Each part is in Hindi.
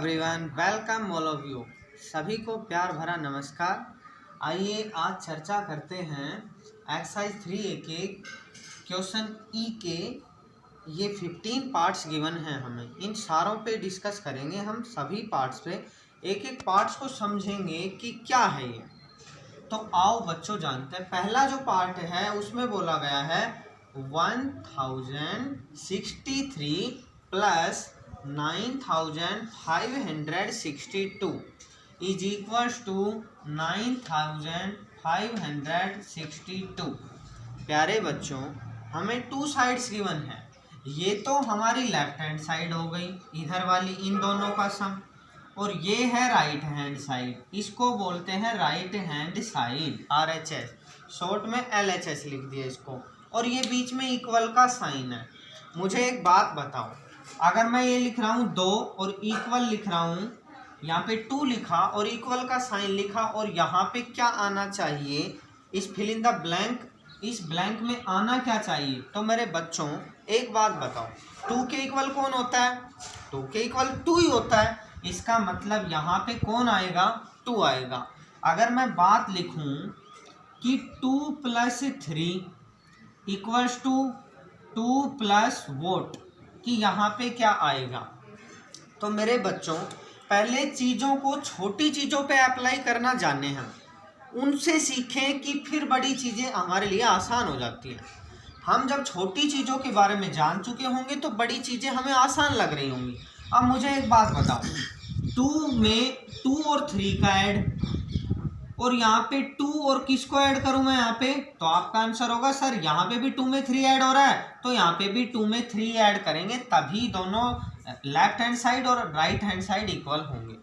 Everyone, welcome all of you. सभी को प्यार भरा नमस्कार। आइए आज चर्चा करते हैं एक्सरसाइज 3A के क्वेश्चन ई के। ये 15 पार्ट्स गिवन हैं, हमें इन सारों पे डिस्कस करेंगे। हम सभी पार्ट्स पे एक एक पार्ट्स को समझेंगे कि क्या है ये। तो आओ बच्चों जानते हैं। पहला जो पार्ट है उसमें बोला गया है 1063 प्लस 9562 इज इक्वल्स टू 9562। प्यारे बच्चों, हमें टू साइड्स गिवन है। ये तो हमारी लेफ्ट हैंड साइड हो गई, इधर वाली इन दोनों का सम, और ये है राइट हैंड साइड। इसको बोलते हैं right hand side, RHS, short में LHS लिख दिया इसको। और ये बीच में इक्वल का साइन है। मुझे एक बात बताओ, अगर मैं ये लिख रहा हूँ 2 और इक्वल लिख रहा हूँ, यहाँ पे 2 लिखा और इक्वल का साइन लिखा, और यहाँ पे क्या आना चाहिए, इस फिल इन द ब्लैंक, इस ब्लैंक में आना क्या चाहिए? तो मेरे बच्चों एक बात बताओ, 2 के इक्वल कौन होता है? 2 के इक्वल 2 ही होता है। इसका मतलब यहाँ पे कौन आएगा? 2 आएगा। अगर मैं बात लिखूँ कि 2 + 3 इक्वल्स टू 2 + वोट, कि यहाँ पे क्या आएगा? तो मेरे बच्चों पहले चीज़ों को, छोटी चीज़ों पे अप्लाई करना जाने हम, उनसे सीखें कि फिर बड़ी चीज़ें हमारे लिए आसान हो जाती हैं। हम जब छोटी चीज़ों के बारे में जान चुके होंगे तो बड़ी चीज़ें हमें आसान लग रही होंगी। अब मुझे एक बात बताओ, 2 में 2 और 3 का ऐड, और यहाँ पे 2 और किसको ऐड करूँ मैं यहाँ पे? तो आपका आंसर होगा सर यहाँ पे भी 2 में 3 ऐड हो रहा है, तो यहाँ पे भी 2 में 3 ऐड करेंगे, तभी दोनों लेफ्ट हैंड साइड और राइट हैंड साइड इक्वल होंगे।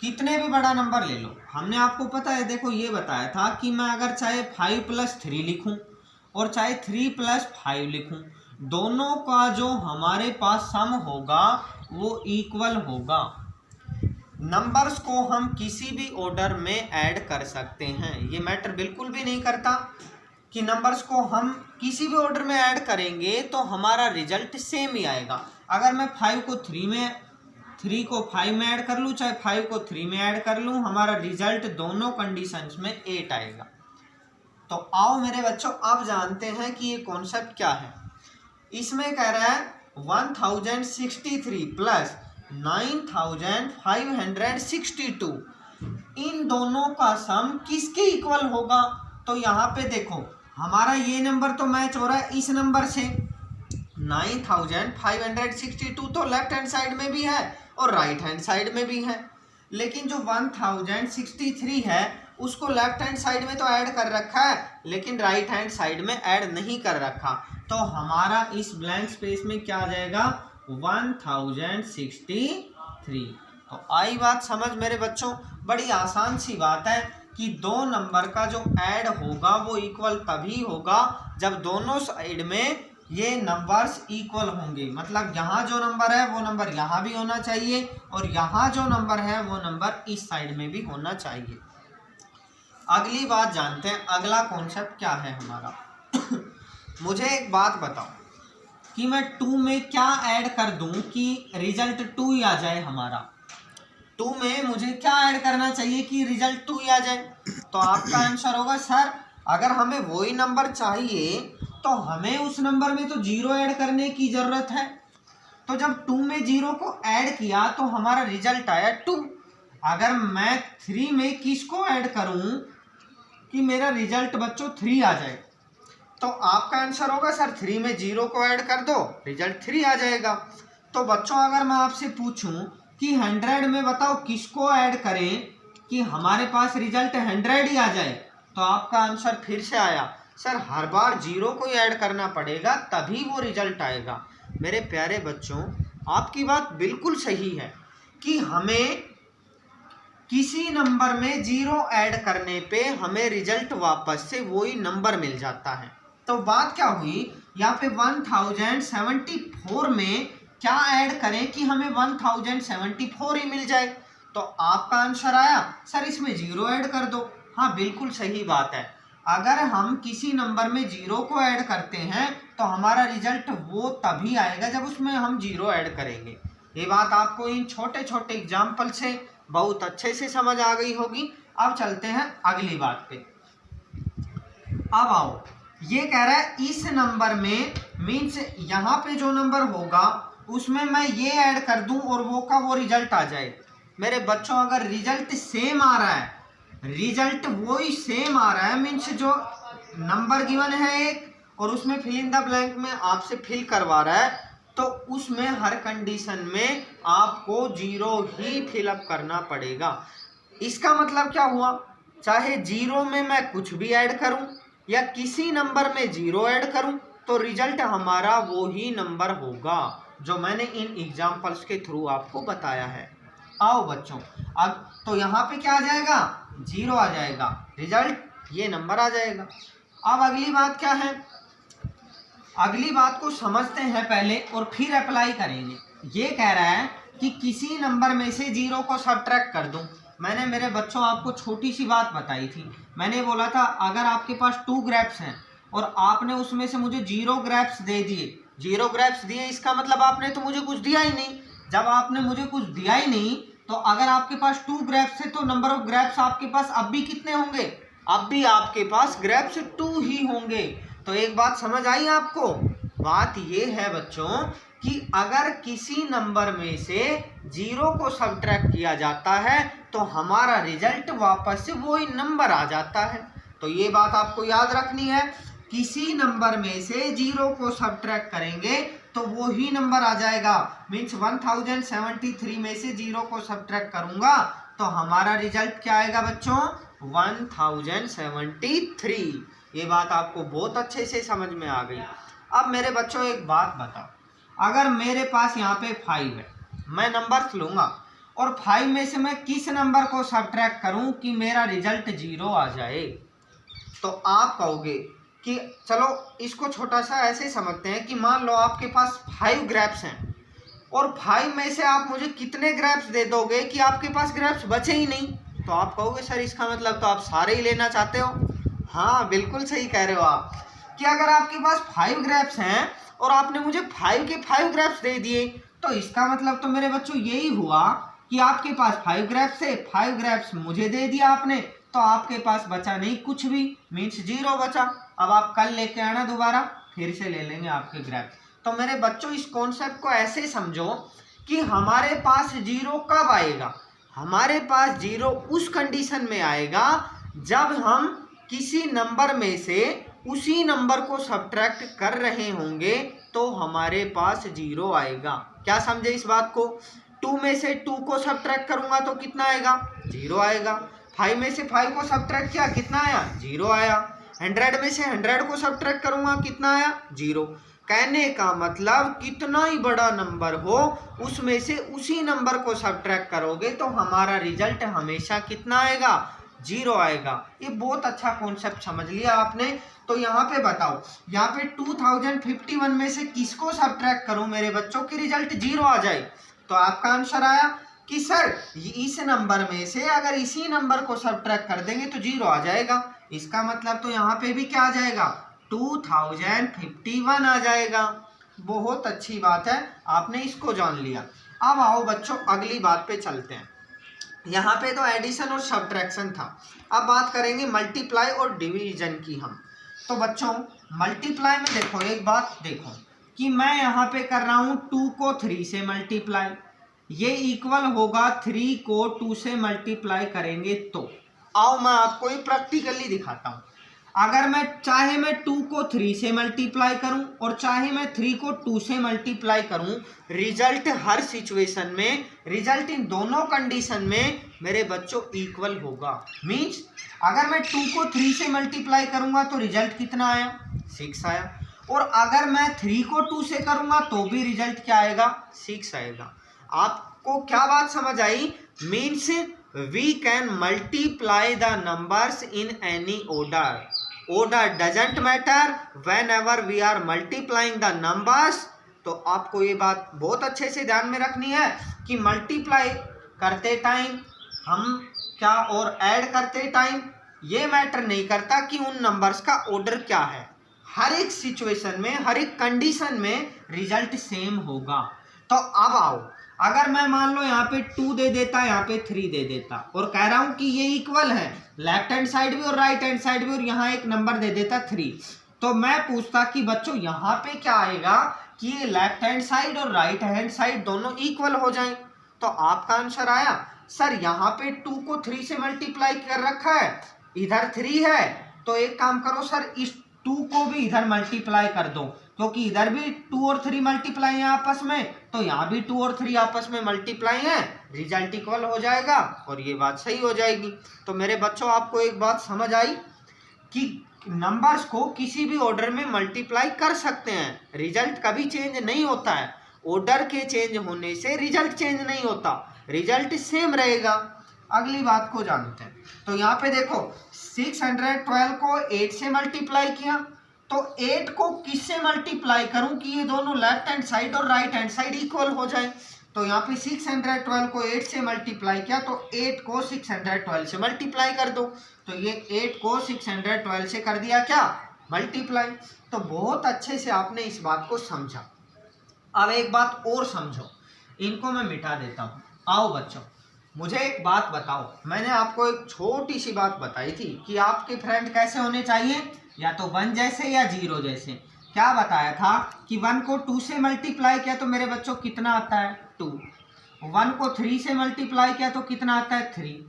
कितने भी बड़ा नंबर ले लो, हमने आपको पता है, देखो ये बताया था कि मैं अगर चाहे 5 + 3 लिखूं और चाहे 3 + 5 लिखूं, दोनों का जो हमारे पास सम होगा वो इक्वल होगा। नंबर्स को हम किसी भी ऑर्डर में ऐड कर सकते हैं, ये मैटर बिल्कुल भी नहीं करता कि नंबर्स को हम किसी भी ऑर्डर में ऐड करेंगे तो हमारा रिजल्ट सेम ही आएगा। अगर मैं 5 को 3 में, 3 को 5 में ऐड कर लूँ, चाहे 5 को 3 में ऐड कर लूँ, हमारा रिजल्ट दोनों कंडीशंस में 8 आएगा। तो आओ मेरे बच्चों अब जानते हैं कि ये कॉन्सेप्ट क्या है। इसमें कह रहा है 1063 प्लस 9562, इन दोनों का सम किसके इक्वल होगा? तो यहाँ पे देखो हमारा ये नंबर तो मैच हो रहा है इस नंबर से, 9562 तो लेफ्ट हैंड साइड में भी है और राइट हैंड साइड में भी है, लेकिन जो 1063 है उसको लेफ्ट हैंड साइड में तो ऐड कर रखा है, लेकिन राइट हैंड साइड में ऐड नहीं कर रखा। तो हमारा इस ब्लैंक स्पेस में क्या आ जाएगा? 1063। तो आई बात समझ मेरे बच्चों? बड़ी आसान सी बात है कि दो नंबर का जो ऐड होगा वो इक्वल तभी होगा जब दोनों साइड में ये नंबर्स इक्वल होंगे। मतलब यहाँ जो नंबर है वो नंबर यहाँ भी होना चाहिए, और यहाँ जो नंबर है वो नंबर इस साइड में भी होना चाहिए। अगली बात जानते हैं, अगला कॉन्सेप्ट क्या है हमारा। मुझे एक बात बताओ कि मैं 2 में क्या ऐड कर दूं कि रिजल्ट 2 ही आ जाए हमारा। 2 में मुझे क्या ऐड करना चाहिए कि रिजल्ट 2 ही आ जाए? तो आपका आंसर होगा सर अगर हमें वही नंबर चाहिए तो हमें उस नंबर में तो 0 ऐड करने की ज़रूरत है। तो जब 2 में 0 को ऐड किया तो हमारा रिजल्ट आया 2। अगर मैं 3 में किसको ऐड करूं कि मेरा रिजल्ट बच्चों 3 आ जाए, तो आपका आंसर होगा सर 3 में 0 को ऐड कर दो, रिजल्ट 3 आ जाएगा। तो बच्चों अगर मैं आपसे पूछूं कि 100 में बताओ किसको ऐड करें कि हमारे पास रिजल्ट 100 ही आ जाए, तो आपका आंसर फिर से आया सर हर बार 0 को ही ऐड करना पड़ेगा तभी वो रिजल्ट आएगा। मेरे प्यारे बच्चों आपकी बात बिल्कुल सही है कि हमें किसी नंबर में 0 ऐड करने पे हमें रिजल्ट वापस से वही नंबर मिल जाता है। तो बात क्या हुई यहाँ पे 1074 में क्या ऐड करें कि हमें 1074 ही मिल जाए? तो आपका आंसर आया सर इसमें 0 ऐड कर दो। हाँ बिल्कुल सही बात है, अगर हम किसी नंबर में 0 को ऐड करते हैं तो हमारा रिजल्ट वो तभी आएगा जब उसमें हम 0 ऐड करेंगे। ये बात आपको इन छोटे छोटे एग्जाम्पल से बहुत अच्छे से समझ आ गई होगी। अब चलते हैं अगली बात पे। अब आओ, ये कह रहा है इस नंबर में मीन्स यहाँ पे जो नंबर होगा उसमें मैं ये ऐड कर दूं और वो का वो रिजल्ट आ जाए। मेरे बच्चों अगर रिजल्ट सेम आ रहा है, रिजल्ट वही सेम आ रहा है मीन्स जो नंबर गिवन है एक और उसमें फिल इन द ब्लैंक में आपसे फिल करवा रहा है, तो उसमें हर कंडीशन में आपको 0 ही फिलअप करना पड़ेगा। इसका मतलब क्या हुआ, चाहे 0 में मैं कुछ भी ऐड करूं या किसी नंबर में 0 ऐड करूं तो रिजल्ट हमारा वो ही नंबर होगा जो मैंने इन एग्जाम्पल्स के थ्रू आपको बताया है। आओ बच्चों, अब तो यहाँ पे क्या आ जाएगा, 0 आ जाएगा, रिजल्ट ये नंबर आ जाएगा। अब अगली बात क्या है, अगली बात को समझते हैं पहले और फिर अप्लाई करेंगे। ये कह रहा है कि किसी नंबर में से 0 को सब्ट्रैक्ट कर दूं। मैंने मेरे बच्चों आपको छोटी सी बात बताई थी, मैंने बोला था अगर आपके पास 2 ग्रैप्स हैं और आपने उसमें से मुझे 0 ग्रैप्स दे दिए, 0 ग्रैप्स दिए इसका मतलब आपने तो मुझे कुछ दिया ही नहीं। जब आपने मुझे कुछ दिया ही नहीं तो अगर आपके पास 2 ग्रैप्स है तो नंबर ऑफ ग्रैप्स आपके पास अब भी कितने होंगे, अब भी आपके पास ग्रैप्स 2 ही होंगे। तो एक बात समझ आई आपको, बात ये है बच्चों कि अगर किसी नंबर में से 0 को सब्ट्रैक्ट किया जाता है तो हमारा रिजल्ट वापस से वही नंबर आ जाता है। तो ये बात आपको याद रखनी है, किसी नंबर में से 0 को सब्ट्रैक्ट करेंगे तो वो ही नंबर आ जाएगा। मीन्स 1073 में से 0 को सब्ट्रैक्ट करूंगा तो हमारा रिजल्ट क्या आएगा बच्चों, 1073। ये बात आपको बहुत अच्छे से समझ में आ गई। अब मेरे बच्चों एक बात बताओ, अगर मेरे पास यहाँ पे 5 है, मैं नंबर्स लूँगा और 5 में से मैं किस नंबर को सब्ट्रैक्ट करूँ कि मेरा रिजल्ट 0 आ जाए, तो आप कहोगे कि चलो इसको छोटा सा ऐसे समझते हैं कि मान लो आपके पास 5 ग्रैप्स हैं और 5 में से आप मुझे कितने ग्रैप्स दे दोगे कि आपके पास ग्रैप्स बचे ही नहीं। तो आप कहोगे सर इसका मतलब तो आप सारे ही लेना चाहते हो। हाँ बिल्कुल सही कह रहे हो आप, कि अगर आपके पास 5 ग्रैप्स हैं और आपने मुझे 5 के 5 ग्रैप्स दे दिए तो इसका मतलब तो मेरे बच्चों यही हुआ कि आपके पास 5 ग्रैप्स है, 5 ग्रैप्स मुझे दे दिया आपने, तो आपके पास बचा नहीं कुछ भी, मीन्स 0 बचा। अब आप कल लेके आना दोबारा, फिर से ले लेंगे आपके ग्रैप्स। तो मेरे बच्चों इस कॉन्सेप्ट को ऐसे समझो कि हमारे पास 0 कब आएगा, हमारे पास 0 उस कंडीशन में आएगा जब हम किसी नंबर में से उसी नंबर को सब्ट्रैक्ट कर रहे होंगे तो हमारे पास 0 आएगा। क्या समझे इस बात को, 2 में से 2 को सब्ट्रैक्ट करूंगा तो कितना आएगा, 0 आएगा। 5 में से 5 को सब्ट्रैक्ट किया, कितना आया, 0 आया। 100 में से 100 को सब्ट्रैक्ट करूंगा, कितना आया, 0। कहने का मतलब कितना ही बड़ा नंबर हो उसमें से उसी नंबर को सब्ट्रैक्ट करोगे तो हमारा रिजल्ट हमेशा कितना आएगा, 0 आएगा। ये बहुत अच्छा कॉन्सेप्ट समझ लिया आपने। तो यहाँ पे बताओ, यहाँ पे 2051 में से किसको सब्ट्रैक्ट करूं मेरे बच्चों की रिजल्ट 0 आ जाए, तो आपका आंसर आया कि सर इस नंबर में से अगर इसी नंबर को सब्ट्रैक्ट कर देंगे तो 0 आ जाएगा। इसका मतलब तो यहाँ पे भी क्या आ जाएगा, 2051 आ जाएगा। बहुत अच्छी बात है, आपने इसको जान लिया। अब आओ बच्चों अगली बात पे चलते हैं। यहाँ पे तो एडिशन और सब्ट्रैक्शन था, अब बात करेंगे मल्टीप्लाई और डिवीजन की हम। तो बच्चों मल्टीप्लाई में देखो, एक बात देखो कि मैं यहाँ पे कर रहा हूँ 2 को 3 से मल्टीप्लाई, ये इक्वल होगा 3 को 2 से मल्टीप्लाई करेंगे। तो आओ मैं आपको ये प्रैक्टिकली दिखाता हूँ। अगर मैं चाहे मैं 2 को 3 से मल्टीप्लाई करूं और चाहे मैं 3 को 2 से मल्टीप्लाई करूं, रिजल्ट हर सिचुएशन में, रिजल्ट इन दोनों कंडीशन में मेरे बच्चों इक्वल होगा। मीन्स अगर मैं 2 को 3 से मल्टीप्लाई करूंगा तो रिजल्ट कितना आया, 6 आया, और अगर मैं 3 को 2 से करूंगा तो भी रिजल्ट क्या आएगा, 6 आएगा। आपको क्या बात समझ आई, means we can multiply the numbers in any order, order doesn't matter whenever we are multiplying the numbers। तो आपको ये बात बहुत अच्छे से ध्यान में रखनी है कि मल्टीप्लाई करते टाइम हम क्या और ऐड करते टाइम ये मैटर नहीं करता कि उन नंबर्स का ऑर्डर क्या है, हर एक सिचुएशन में, हर एक कंडीशन में रिजल्ट सेम होगा। तो अब आओ, अगर मैं मान लो यहाँ पे 2 दे देता, यहाँ पे 3 दे देता और कह रहा हूं कि ये इक्वल है, लेफ्ट हैंड साइड भी और राइट हैंड साइड भी, और यहाँ एक नंबर दे देता 3, तो मैं पूछता कि बच्चों यहाँ पे क्या आएगा कि ये लेफ्ट हैंड साइड और राइट हैंड साइड दोनों इक्वल हो जाएं। तो आपका आंसर आया सर यहाँ पे 2 को 3 से मल्टीप्लाई कर रखा है, इधर 3 है, तो एक काम करो सर इस 2 को भी इधर मल्टीप्लाई कर दो, क्योंकि इधर भी 2 और 3 मल्टीप्लाई है आपस में, तो यहाँ भी 2 और 3 आपस में मल्टीप्लाई है, रिजल्ट इक्वल हो जाएगा और ये बात सही हो जाएगी। तो मेरे बच्चों आपको एक बात समझ आई कि नंबर्स को किसी भी ऑर्डर में मल्टीप्लाई कर सकते हैं, रिजल्ट कभी चेंज नहीं होता है, ऑर्डर के चेंज होने से रिजल्ट चेंज नहीं होता, रिजल्ट सेम रहेगा। अगली बात को जानते हैं, तो यहाँ पे देखो 612 को 8 से मल्टीप्लाई किया, तो 8 को किससे मल्टीप्लाई करूं कि ये दोनों लेफ्ट हैंड साइड और राइट हैंड साइड इक्वल हो जाए। तो यहाँ पे 612 को 8 से मल्टीप्लाई किया, तो 8 को 612 से मल्टीप्लाई कर दो, तो ये 8 को 612 से कर दिया क्या मल्टीप्लाई। तो बहुत अच्छे से आपने इस बात को समझा। अब एक बात और समझो, इनको मैं मिटा देता हूँ। आओ बच्चों मुझे एक बात बताओ, मैंने आपको एक छोटी सी बात बताई थी कि आपके फ्रेंड कैसे होने चाहिए, या तो 1 जैसे या 0 जैसे। क्या बताया था कि 1 को 2 से मल्टीप्लाई किया तो मेरे बच्चों कितना आता है 2, 1 को 3 से मल्टीप्लाई किया तो कितना आता है 3,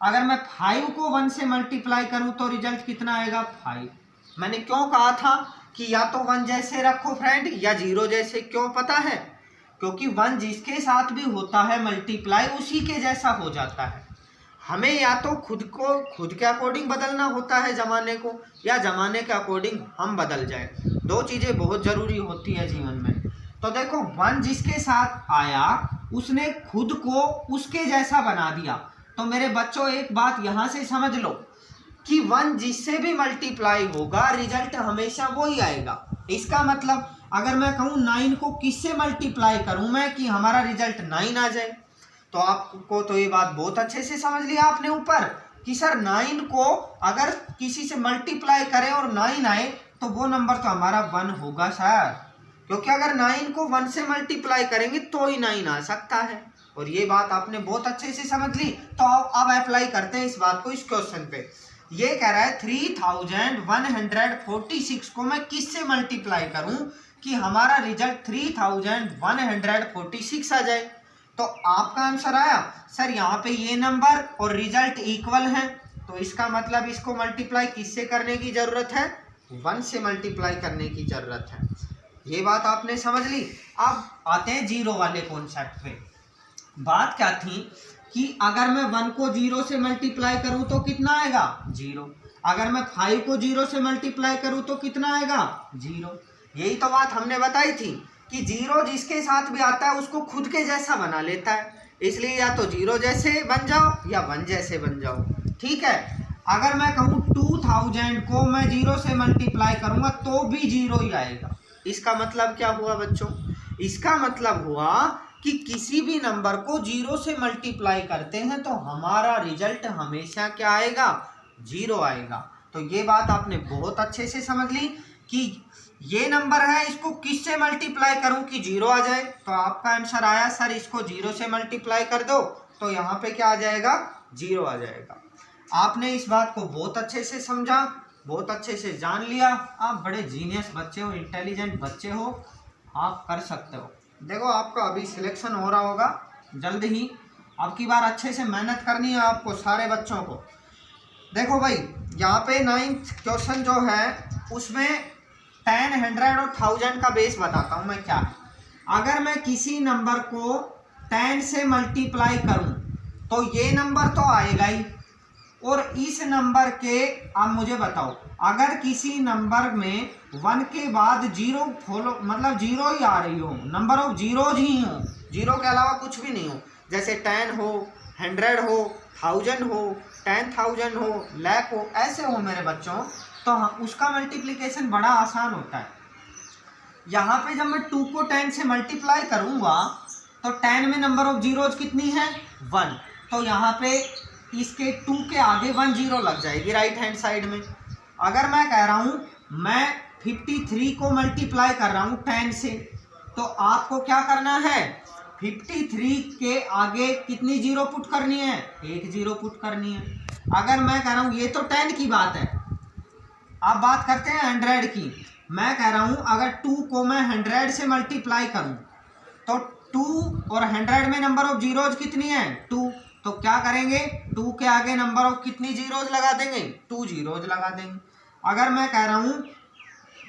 अगर मैं 5 को 1 से मल्टीप्लाई करूं तो रिजल्ट कितना आएगा 5। मैंने क्यों कहा था कि या तो 1 जैसे रखो फ्रेंड या 0 जैसे, क्यों पता है, क्योंकि 1 जिसके साथ भी होता है मल्टीप्लाई उसी के जैसा हो जाता है। हमें या तो खुद के अकॉर्डिंग बदलना होता है ज़माने को, या ज़माने के अकॉर्डिंग हम बदल जाए, दो चीज़ें बहुत ज़रूरी होती है जीवन में। तो देखो 1 जिसके साथ आया उसने खुद को उसके जैसा बना दिया। तो मेरे बच्चों एक बात यहाँ से समझ लो कि 1 जिससे भी मल्टीप्लाई होगा रिजल्ट हमेशा वही आएगा। इसका मतलब अगर मैं कहूँ 9 को किससे मल्टीप्लाई करूँ मैं कि हमारा रिजल्ट 9 आ जाए, तो आपको तो ये बात बहुत अच्छे से समझ लिया आपने ऊपर कि सर 9 को अगर किसी से मल्टीप्लाई करें और 9 आए तो वो नंबर तो हमारा 1 होगा सर, क्योंकि अगर 9 को 1 से मल्टीप्लाई करेंगे तो ही 9 आ सकता है। और ये बात आपने बहुत अच्छे से समझ ली। तो अब अप्लाई करते हैं इस बात को इस क्वेश्चन पे। ये कह रहा है 3146 को मैं किससे मल्टीप्लाई करूं कि हमारा रिजल्ट 3146 आ जाए। तो आपका आंसर आया सर यहाँ पे ये नंबर और रिजल्ट इक्वल है, तो इसका मतलब इसको मल्टीप्लाई किससे करने की जरूरत है 1 से मल्टीप्लाई करने की जरूरत है। ये बात आपने समझ ली। अब आते हैं 0 वाले कॉन्सेप्ट पे। बात क्या थी कि अगर मैं 1 को 0 से मल्टीप्लाई करूं तो कितना आएगा 0, अगर मैं 5 को 0 से मल्टीप्लाई करूं तो कितना आएगा 0। यही तो बात हमने बताई थी कि 0 जिसके साथ भी आता है उसको खुद के जैसा बना लेता है, इसलिए या तो 0 जैसे बन जाओ या 1 जैसे बन जाओ। ठीक है, अगर मैं कहूँ 2000 को मैं 0 से मल्टीप्लाई करूंगा तो भी 0 ही आएगा। इसका मतलब क्या हुआ बच्चों, इसका मतलब हुआ कि किसी भी नंबर को 0 से मल्टीप्लाई करते हैं तो हमारा रिजल्ट हमेशा क्या आएगा 0 आएगा। तो ये बात आपने बहुत अच्छे से समझ ली कि ये नंबर है इसको किससे मल्टीप्लाई करूं कि 0 आ जाए। तो आपका आंसर आया सर इसको 0 से मल्टीप्लाई कर दो तो यहाँ पे क्या आ जाएगा 0 आ जाएगा। आपने इस बात को बहुत अच्छे से समझा, बहुत अच्छे से जान लिया। आप बड़े जीनियस बच्चे हो, इंटेलिजेंट बच्चे हो, आप कर सकते हो। देखो आपका अभी सिलेक्शन हो रहा होगा जल्द ही, अब की बार अच्छे से मेहनत करनी है आपको सारे बच्चों को। देखो भाई यहाँ पे 9th क्वेश्चन जो है उसमें 10, 100 और 1000 का बेस बताता हूँ मैं क्या है। अगर मैं किसी नंबर को 10 से मल्टीप्लाई करूँ तो ये नंबर तो आएगा ही, और इस नंबर के आप मुझे बताओ अगर किसी नंबर में 1 के बाद 0 फॉलो मतलब 0 ही आ रही हो, नंबर ऑफ जीरोज ही हो, 0 के अलावा कुछ भी नहीं हो, जैसे 10 हो, 100 हो, 1000 हो, 10,000 हो, लाख हो, ऐसे हो मेरे बच्चों, तो उसका मल्टीप्लिकेशन बड़ा आसान होता है। यहाँ पे जब मैं 2 को 10 से मल्टीप्लाई करूँगा तो 10 में नंबर ऑफ जीरोज कितनी है 1, तो यहाँ पे इसके 2 के आगे 1 0 लग जाएगी राइट हैंड साइड में। अगर मैं कह रहा हूँ मैं 53 को मल्टीप्लाई कर रहा हूँ 10 से, तो आपको क्या करना है 53 के आगे कितनी जीरो पुट करनी है? एक जीरो पुट करनी है। अगर मैं कह रहा हूं, ये तो 10 की बात है, अब बात करते हैं 100 की। मैं कह रहा हूं अगर 2 को मैं 100 से मल्टीप्लाई करूं तो 2 और 100 में नंबर ऑफ जीरोज कितनी है? 2। तो क्या करेंगे? 2 के आगे नंबर ऑफ कितनी जीरोज लगा देंगे? 2 जीरोज लगा देंगे। अगर मैं कह रहा हूं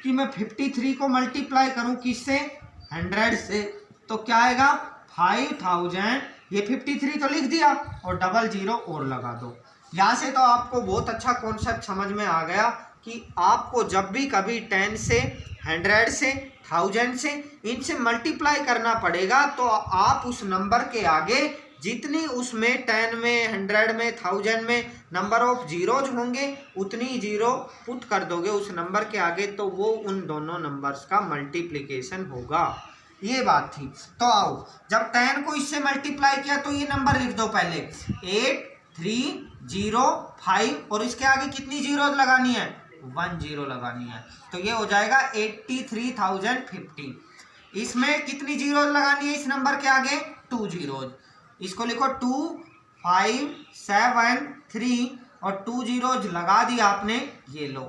कि मैं 53 को मल्टीप्लाई करूं किससे? 100 से, तो क्या आएगा? 5000। ये 53 तो लिख दिया और डबल जीरो और लगा दो। यहाँ से तो आपको बहुत अच्छा कॉन्सेप्ट समझ में आ गया कि आपको जब भी कभी 10 से, 100 से, 1000 से, इनसे मल्टीप्लाई करना पड़ेगा तो आप उस नंबर के आगे जितनी उसमें 10 में, 100 में, 1000 में नंबर ऑफ जीरोज होंगे उतनी जीरो पुट कर दोगे उस नंबर के आगे, तो वो उन दोनों नंबर्स का मल्टीप्लिकेशन होगा। ये बात थी। तो आओ, जब 10 को इससे मल्टीप्लाई किया तो ये नंबर लिख दो पहले 8305 और इसके आगे कितनी जीरो लगानी है? 1 जीरो लगानी है। तो ये हो जाएगा 83,050। इसमें कितनी जीरो लगानी है इस नंबर के आगे? 2 जीरोज। इसको लिखो 2573 और 2 जीरोज लगा दिया आपने, ये लो।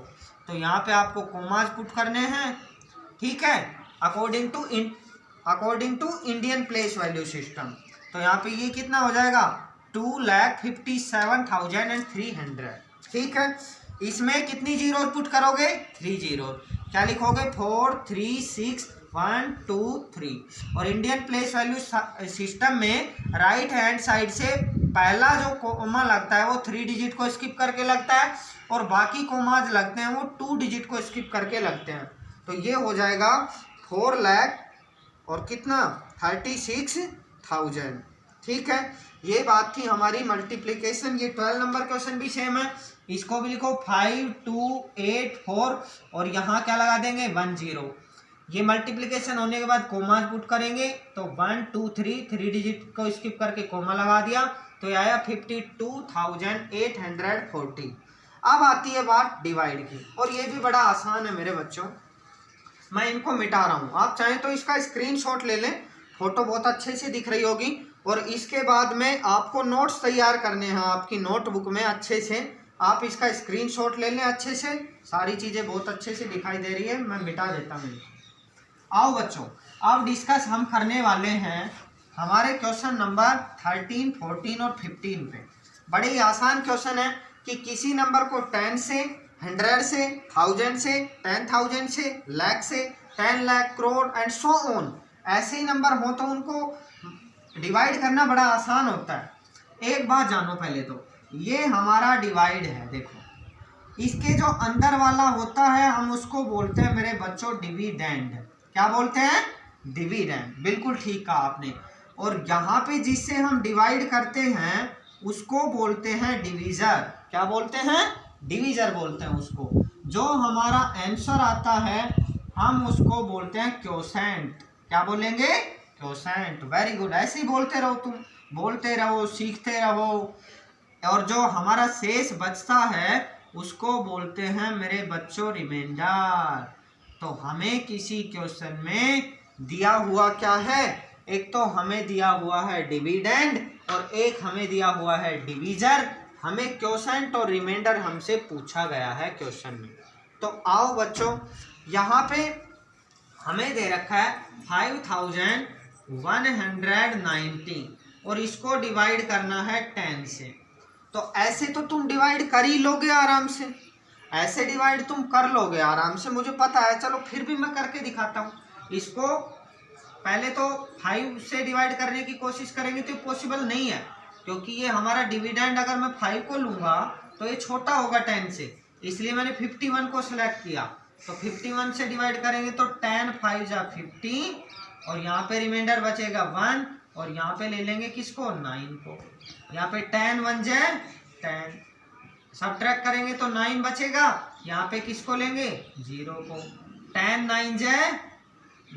तो यहाँ पे आपको कोमाज पुट करने हैं, ठीक है, according to Indian place value system. तो यहाँ पे ये कितना हो जाएगा? 2,57,300, ठीक है। इसमें कितनी जीरो पुट करोगे? 3 जीरो। क्या लिखोगे? 4 3 6 1 2 3। और इंडियन प्लेस वैल्यू सिस्टम में राइट हैंड साइड से पहला जो कोमा लगता है वो 3 डिजिट को स्किप करके लगता है और बाकी कोमाज लगते हैं वो 2 डिजिट को स्किप करके लगते हैं। तो ये हो जाएगा 4 लाख और कितना? 36,000, ठीक है। ये बात थी हमारी मल्टीप्लिकेशन। ये 12 नंबर क्वेश्चन भी सेम है, इसको भी लिखो 5284 और यहाँ क्या लगा देंगे? 1 जीरो। ये मल्टीप्लिकेशन होने के बाद कोमा पुट करेंगे तो 1 2 3 3 डिजिट को स्किप करके कोमा लगा दिया तो ये आया 52,840। अब आती है बात डिवाइड की, और ये भी बड़ा आसान है मेरे बच्चों। मैं इनको मिटा रहा हूँ, आप चाहें तो इसका स्क्रीनशॉट ले लें, फोटो बहुत अच्छे से दिख रही होगी। और इसके बाद में आपको नोट्स तैयार करने हैं आपकी नोटबुक में, अच्छे से आप इसका स्क्रीनशॉट ले लें अच्छे से। सारी चीज़ें बहुत अच्छे से दिखाई दे रही है, मैं मिटा देता हूँ। आओ बच्चों, अब डिस्कस हम करने वाले हैं हमारे क्वेश्चन नंबर 13, 14 और 15 पे। बड़े ही आसान क्वेश्चन है कि किसी नंबर को 10 से, 100 से, 1000 से, 10,000 से, लाख से, 10 lakh, crore and so on, ऐसे ही नंबर हो तो उनको डिवाइड करना बड़ा आसान होता है। एक बात जानो पहले तो, ये हमारा डिवाइड है, देखो इसके जो अंदर वाला होता है हम उसको बोलते हैं मेरे बच्चों डिविडेंड। क्या बोलते हैं? डिविडेंड। बिल्कुल ठीक कहा आपने। और यहाँ पे जिससे हम डिवाइड करते हैं उसको बोलते हैं डिवीजर। क्या बोलते हैं? डिवीजर बोलते हैं उसको। जो हमारा आंसर आता है हम उसको बोलते हैं क्वोशेंट। क्या बोलेंगे? क्वोशेंट। वेरी गुड, ऐसे ही बोलते रहो, तुम बोलते रहो, सीखते रहो। और जो हमारा शेष बचता है उसको बोलते हैं मेरे बच्चों रिमाइंडर। तो हमें किसी क्वेश्चन में दिया हुआ क्या है? एक तो हमें दिया हुआ है डिविडेंड और एक हमें दिया हुआ है डिवीजर। हमें क्वोशेंट और रिमाइंडर हमसे पूछा गया है क्वेश्चन में। तो आओ बच्चों, यहाँ पे हमें दे रखा है 5190 और इसको डिवाइड करना है 10 से। तो ऐसे तो तुम डिवाइड कर ही लोगे आराम से, ऐसे डिवाइड तुम कर लोगे आराम से, मुझे पता है। चलो फिर भी मैं करके दिखाता हूँ। इसको पहले तो 5 से डिवाइड करने की कोशिश करेंगे तो पॉसिबल नहीं है, क्योंकि ये हमारा डिविडेंड अगर मैं 5 को लूँगा तो ये छोटा होगा 10 से, इसलिए मैंने 51 को सिलेक्ट किया। तो 51 से डिवाइड करेंगे तो 10 5 जा 50 और यहाँ पे रिमाइंडर बचेगा 1 और यहाँ पे ले लेंगे किसको? 9 को। यहाँ पे 10 1 जाए 10, सब्ट्रैक्ट करेंगे तो 9 बचेगा। यहाँ पे किसको लेंगे? 0 को। 10 9 जाए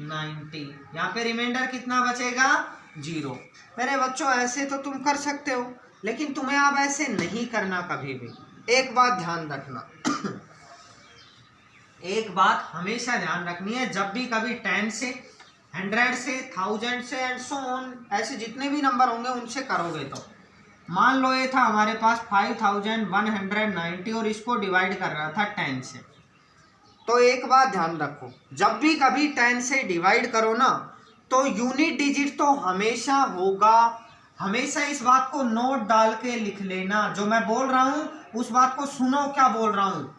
90, यहाँ पे रिमाइंडर कितना बचेगा? 0। मेरे बच्चों ऐसे तो तुम कर सकते हो, लेकिन तुम्हें अब ऐसे नहीं करना कभी भी। एक बात ध्यान रखना एक बात हमेशा ध्यान रखनी है, जब भी कभी 10 से, 100 से 1000 से एंड सो ऑन, ऐसे जितने भी नंबर होंगे उनसे करोगे तो मान लो ये था हमारे पास 5190 और इसको डिवाइड कर रहा था 10 से। तो एक बात ध्यान रखो, जब भी कभी 10 से डिवाइड करो ना तो यूनिट डिजिट तो हमेशा होगा। हमेशा इस बात को नोट डाल के लिख लेना, जो मैं बोल रहा हूँ उस बात को सुनो क्या बोल रहा हूँ।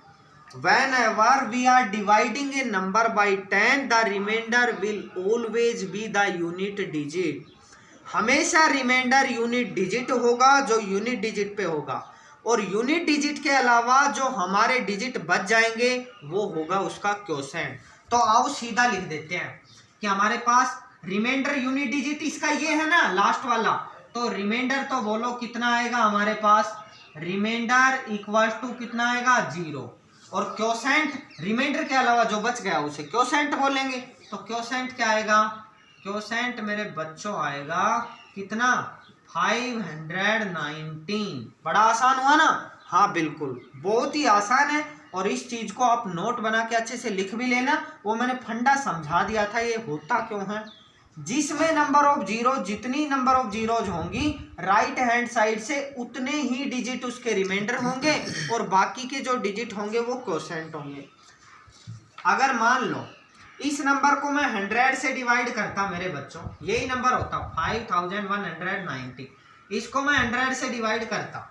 Whenever we are dividing a number by 10, the remainder will always be the unit digit। हमेशा रिमाइंडर यूनिट डिजिट होगा जो यूनिट डिजिट पे होगा, और यूनिट डिजिट के अलावा जो हमारे डिजिट बच जाएंगे वो होगा उसका क्वोशेंट। तो आओ सीधा लिख देते हैं कि हमारे पास रिमाइंडर यूनिट डिजिट इसका ये है ना लास्ट वाला, तो रिमाइंडर तो बोलो कितना आएगा हमारे पास, रिमाइंडर इक्वल टू कितना आएगा 0, और क्वोशेंट रिमाइंडर के अलावा जो बच गया उसे क्वोशेंट बोलेंगे। तो क्वोशेंट क्या आएगा, क्वोशेंट मेरे बच्चों आएगा कितना 519। बड़ा आसान हुआ ना, हाँ बिल्कुल बहुत ही आसान है। और इस चीज को आप नोट बना के अच्छे से लिख भी लेना, वो मैंने फंडा समझा दिया था ये होता क्यों है। जिसमें नंबर ऑफ जीरो, जितनी नंबर ऑफ जीरोज होंगी राइट हैंड साइड से उतने ही डिजिट उसके रिमाइंडर होंगे, और बाकी के जो डिजिट होंगे वो क्वोशेंट होंगे। अगर मान लो इस नंबर को मैं 100 से डिवाइड करता मेरे बच्चों, यही नंबर होता 5190, इसको मैं 100 से डिवाइड करता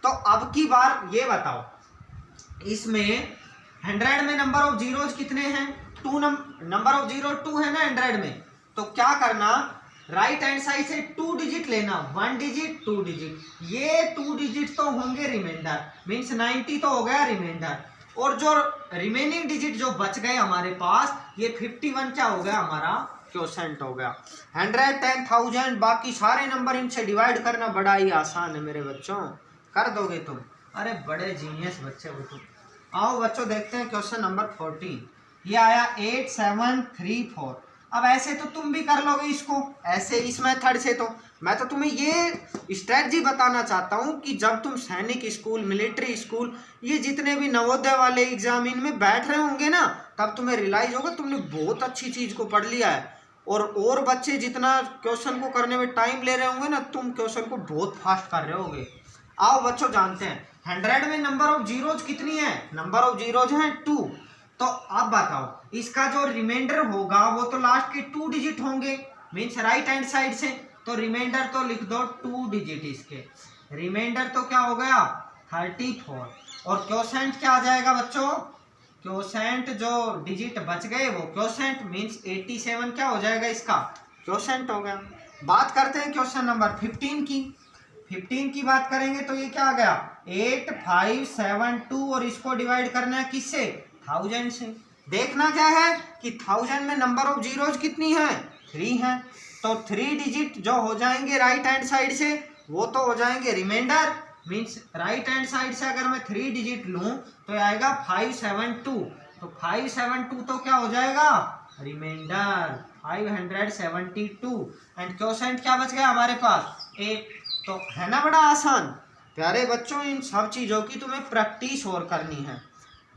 तो अब की बार ये बताओ इसमें 100 में नंबर ऑफ जीरोज कितने हैं, 2 नंबर ऑफ जीरो 2 है ना 100 में। तो क्या करना, राइट हैंड साइड से 2 डिजिट लेना, 1 डिजिट 2 डिजिट, ये 2 डिजिट तो होंगे रिमाइंडर, मीन्स 90 तो हो गया रिमाइंडर, और जो रिमेनिंग डिजिट जो बच गए हमारे पास ये 51 क्या हो गया हमारा क्वोशेंट हो गया। 100, 10, 1000 बाकी सारे नंबर इनसे डिवाइड करना बड़ा ही आसान है मेरे बच्चों, कर दोगे तुम, अरे बड़े जीनियस बच्चे हो तुम। आओ बच्चों देखते हैं क्वेश्चन नंबर 14, ये आया 8734। अब ऐसे तो तुम भी कर लोगे इसको, ऐसे इस मेथड से। तो मैं तो तुम्हें ये स्ट्रेटजी बताना चाहता हूँ कि जब तुम सैनिक स्कूल, मिलिट्री स्कूल, ये जितने भी नवोदय वाले एग्जाम इनमें बैठ रहे होंगे ना, तब तुम्हें रियलाइज होगा तुमने बहुत अच्छी चीज को पढ़ लिया है। और बच्चे जितना क्वेश्चन को करने में टाइम ले रहे होंगे ना, तुम क्वेश्चन को बहुत फास्ट कर रहे होगे। आओ बच्चों जानते हैं 100 में नंबर ऑफ जीरोज कितनी है, नंबर ऑफ जीरोज है 2। तो अब बताओ इसका जो रिमाइंडर होगा वो तो लास्ट के 2 डिजिट होंगे, मीन्स राइट हैंड साइड से, तो रिमाइंडर तो लिख दो 2 डिजिट इसके, रिमाइंडर तो क्या हो गया 34, और क्वोशेंट क्या आ जाएगा बच्चों, क्वोशेंट जो डिजिट बच गए वो क्वोशेंट मीन्स 87 क्या हो जाएगा इसका क्वोशेंट हो गया। बात करते हैं क्वेश्चन नंबर 15 की। 15 की बात करेंगे तो ये क्या आ गया 8572, और इसको डिवाइड करना है किससे 1000 से। देखना क्या है कि 1000 में नंबर ऑफ जीरोज कितनी है 3 है, तो 3 डिजिट जो हो जाएंगे राइट हैंड साइड से वो तो हो जाएंगे remainder, means right hand side से अगर मैं 3 डिजिट लूं तो आएगा 572, तो 572 तो क्या हो जाएगा रिमाइंडर 572, एंड क्वोशेंट क्या बच गया हमारे पास 8। तो है ना बड़ा आसान। प्यारे बच्चों इन सब चीज़ों की तुम्हें प्रैक्टिस और करनी है।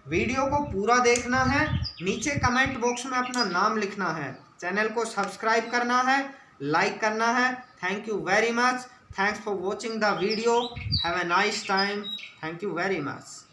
वीडियो को पूरा देखना है, नीचे कमेंट बॉक्स में अपना नाम लिखना है, चैनल को सब्सक्राइब करना है, लाइक करना है। Thank you very much, thanks for watching the video, have a nice time, thank you very much.